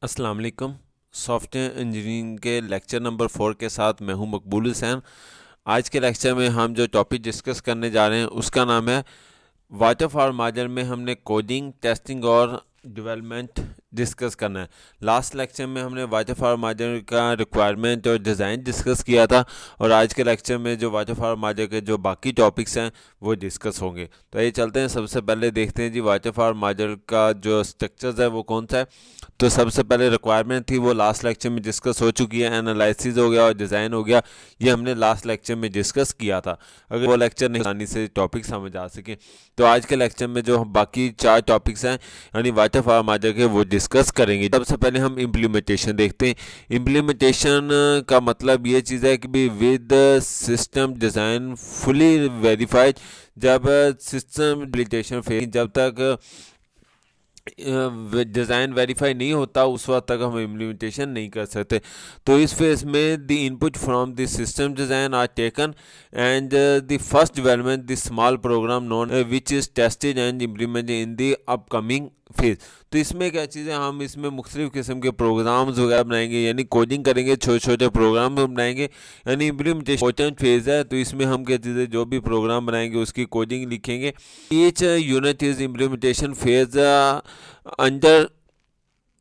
अस्सलाम वालेकुम। Software engineering के लेक्चर नंबर 4 के साथ मैं हूं मकबूल हुसैन। आज के लेक्चर में हम जो टॉपिक डिस्कस करने जा रहे हैं उसका नाम है वाटरफॉल मॉडल में हमने कोडिंग, टेस्टिंग और डेवलपमेंट डिस्कस करना है। लास्ट लेक्चर में हमने वाटरफॉल मॉडल का रिक्वायरमेंट और डिज़ाइन डिस्कस किया था और आज के लेक्चर में जो वाटरफॉल मॉडल के जो बाकी टॉपिक्स हैं वो डिस्कस होंगे। तो ये चलते हैं, सबसे पहले देखते हैं जी वाटरफॉल मॉडल का जो स्ट्रक्चर्स है वो कौन सा है। तो सबसे पहले रिक्वायरमेंट थी वो लास्ट लेक्चर में डिस्कस हो चुकी है। एनालिसिस हो गया और डिज़ाइन हो गया, ये हमने लास्ट लेक्चर में डिस्कस किया था। अगर वो लेक्चर नहीं आसानी से टॉपिक समझ आ सके तो आज के लेक्चर में जो बाकी 4 टॉपिक्स हैं यानी वाटरफॉल मॉडल के वो डिस्कस करेंगे। सबसे पहले हम इम्प्लीमेंटेशन देखते हैं। इम्प्लीमेंटेशन का मतलब ये चीज़ है कि भी with system design fully verified. जब सिस्टम इम्प्लीमेंटेशन फेज जब तक डिज़ाइन वेरीफाई नहीं होता उस वक्त तक हम इम्प्लीमेंटेशन नहीं कर सकते। तो इस फेज में the input from the system design are taken and the first development the small program known which is tested and implemented in the upcoming phase. तो इसमें क्या चीज़ें, हम इसमें मुख्तलिफ़ किस्म के प्रोग्राम्स वगैरह बनाएंगे, यानी कोडिंग करेंगे, छोटे छोटे प्रोग्राम बनाएंगे, यानी इम्प्लीमेंटेशन इम्पोर्टेंट फेज़ है। तो इसमें हम क्या चीज़ें, जो भी प्रोग्राम बनाएंगे उसकी कोडिंग लिखेंगे। Each unit is implementation phase under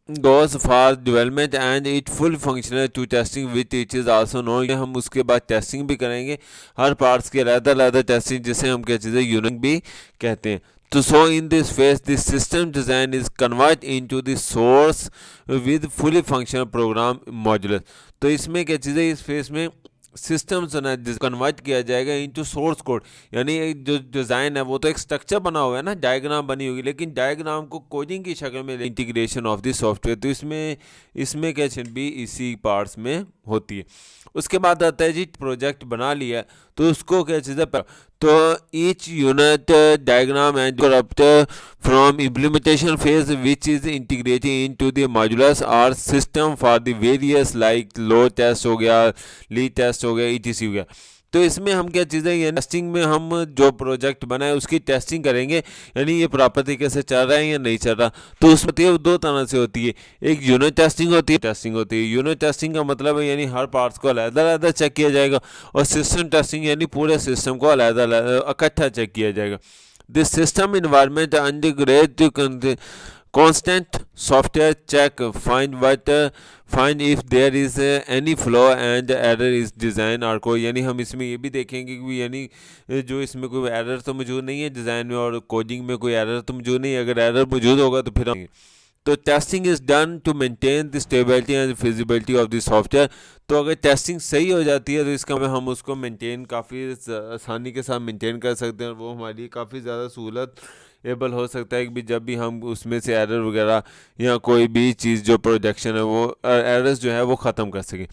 goes for development and it full functional to testing with it is also known। हम उसके बाद टेस्टिंग भी करेंगे, हर पार्ट्स की अलग-अलग टेस्टिंग, जिसे हम क्या चीज़ें यूनिट भी कहते हैं। तो so in this phase the system design is convert into the source with fully functional program modules। तो इसमें क्या चीज़ें, इस फेज में सिस्टम जो ना कन्वर्ट किया जाएगा इनटू सोर्स कोड, यानी एक जो डिज़ाइन है वो तो एक स्ट्रक्चर बना हुआ है ना, डायग्राम बनी होगी, लेकिन डायग्राम को कोडिंग की शक्ल में इंटीग्रेशन ऑफ द सॉफ्टवेयर। तो इसमें क्या भी इसी पार्ट्स में होती है। उसके बाद आता है जी प्रोजेक्ट बना लिया तो उसको क्या चीज़ है, तो each unit diagram and corrupt from implementation phase which is integrated into the modulars are system for the various like load test हो गया, लीड टेस्ट हो गया, ईटीसी हो गया। तो इसमें हम क्या चीज़ें, ये टेस्टिंग में हम जो प्रोजेक्ट बनाए उसकी टेस्टिंग करेंगे, यानी ये प्रॉपर तरीके से चल रहा है या नहीं चल रहा। तो उसमें तो दो तरह से होती है, एक यूनिट टेस्टिंग होती है। यूनिट टेस्टिंग का मतलब है यानी हर पार्ट्स को अलग-अलग चेक किया जाएगा, और सिस्टम टेस्टिंग यानी पूरे सिस्टम को अलग-अलग इकट्ठा चेक किया जाएगा। This system environment undergrad constant software check find if there is any flaw and error is design or कोई, यानी हम इसमें ये भी देखेंगे कि यानी जो इसमें कोई एरर तो मौजूद नहीं है डिज़ाइन में और कोडिंग में कोई एरर तो मौजूद नहीं है। अगर एरर मौजूद होगा तो फिर हम तो testing is done to maintain the stability and feasibility of the software. तो अगर टेस्टिंग सही हो जाती है तो इसका में हम उसको मेंटेन काफ़ी आसानी के साथ मेंटेन कर सकते हैं, और वो हमारी काफ़ी ज़्यादा सहूलत एबल हो सकता है कि जब भी हम उसमें से एरर वगैरह या कोई भी चीज़ जो प्रोजेक्शन है वो एरर्स जो है वो ख़त्म कर सके।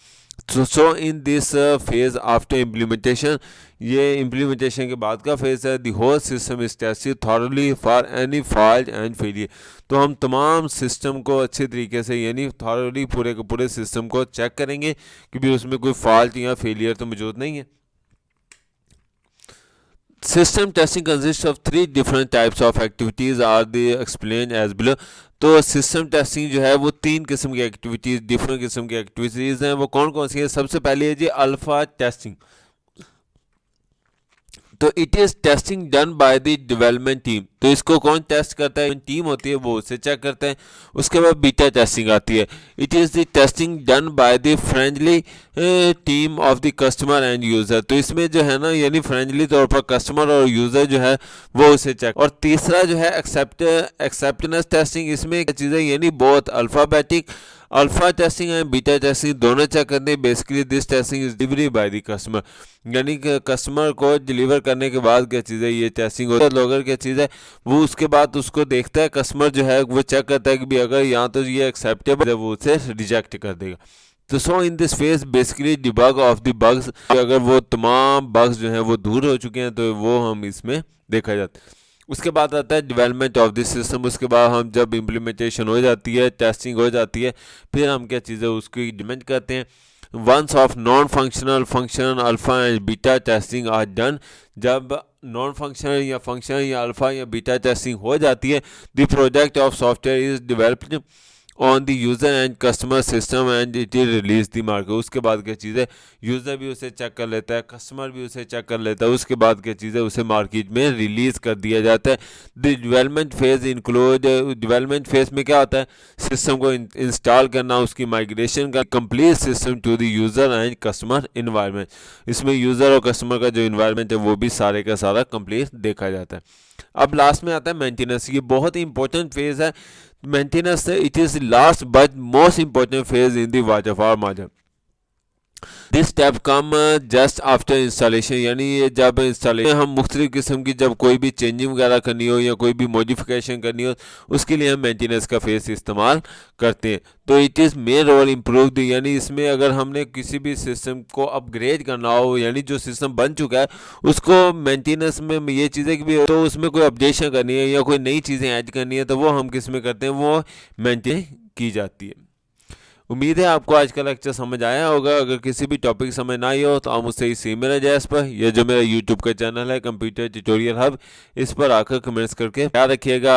So in this phase after implementation, ये इम्प्लीमेंटेशन के बाद का फेज है, the whole system is tested thoroughly for any fault and failure. तो हम तमाम सिस्टम को अच्छे तरीके से यानी थॉरली पूरे के पूरे सिस्टम को चेक करेंगे कि भी उसमें कोई फॉल्ट या फेलियर तो मौजूद नहीं है। System testing consists of 3 different types of activities are the explained as below। तो सिस्टम टेस्टिंग जो है वो 3 किस्म की एक्टिविटीज़, डिफरेंट किस्म की एक्टिविटीज़ हैं। वो कौन कौन सी है? सबसे पहले है जी अल्फ़ा टेस्टिंग। तो it is testing done by the development team. तो इसको कौन टेस्ट करता है? टीम होती है वो उसे चेक करते हैं। उसके बाद बीटा टेस्टिंग आती है। It is the testing done by the friendly team of the customer end user. तो इसमें जो है ना यानी फ्रेंडली तौर पर कस्टमर और यूज़र जो है वो उसे चेक। और तीसरा जो है एक्सेप्टेंस टेस्टिंग। इसमें क्या चीज़ें यानी बहुत alphabetic alpha testing and beta testing दोनों चेक करते हैं। Basically this testing is delivery by the customer, यानी कि कस्टमर को डिलीवर करने के बाद क्या चीज़ है ये टेस्टिंग होता है। लोगर क्या चीज़ है वो उसके बाद उसको देखता है, कस्टमर जो है वो चेक करता है कि भी अगर यहाँ तो ये एक्सेप्टेबल है वो उसे रिजेक्ट कर देगा। तो so in this phase basically debug of the bugs, अगर वो तमाम बग्स जो हैं वो दूर हो चुके हैं तो वो हम इसमें देखा जाता है। उसके बाद आता है डेवलपमेंट ऑफ दिस सिस्टम। उसके बाद हम जब इम्प्लीमेंटेशन हो जाती है, टेस्टिंग हो जाती है, फिर हम क्या चीज़ें उसकी इम्प्लीमेंट करते हैं। Once of non functional functional alpha and beta testing are done. जब नॉन फंक्शनल या अल्फ़ा या बीटा टेस्टिंग हो जाती है, the project of software is developed on the user and customer system and it is release the market. उसके बाद क्या चीज़ है, यूज़र भी उसे चेक कर लेता है, कस्टमर भी उसे चेक कर लेता है, उसके बाद क्या चीज़ है, उसे मार्केट में रिलीज़ कर दिया जाता है। The development phase include, development phase में क्या होता है, सिस्टम को इंस्टॉल करना, उसकी माइग्रेशन का, complete system to the user and customer environment. इसमें यूज़र और कस्टमर का जो इन्वायरमेंट है वो भी सारे का सारा कंप्लीट देखा जाता है। अब लास्ट में आता है मेंटेनेंस। ये बहुत ही इंपॉर्टेंट फेज है maintenance. It is last but most important phase in the waterfall model. This step come just after installation, यानी ये जब इंस्टॉलेशन हम मुख्तलिफ किस्म की जब कोई भी चेंजिंग वगैरह करनी हो या कोई भी मॉडिफिकेशन करनी हो, उसके लिए हम मेंटेनेंस का फेस इस्तेमाल करते हैं। तो it is main role improve the, यानी इसमें अगर हमने किसी भी सिस्टम को अपग्रेड करना हो, यानी जो सिस्टम बन चुका है उसको मेंटेनेंस में ये चीज़ें भी हो, तो उसमें कोई अपडेशन करनी है या कोई नई चीज़ें ऐड करनी है, तो वो हम किस में करते हैं, वो मेंटेन की जाती है। उम्मीद है आपको आज का लेक्चर समझ आया होगा। अगर किसी भी टॉपिक समझ ना आई हो तो आप मुझसे इस ईमेल एड्रेस पर, या जो मेरा यूट्यूब का चैनल है कंप्यूटर ट्यूटोरियल हब, इस पर आकर कमेंट्स करके याद रखिएगा।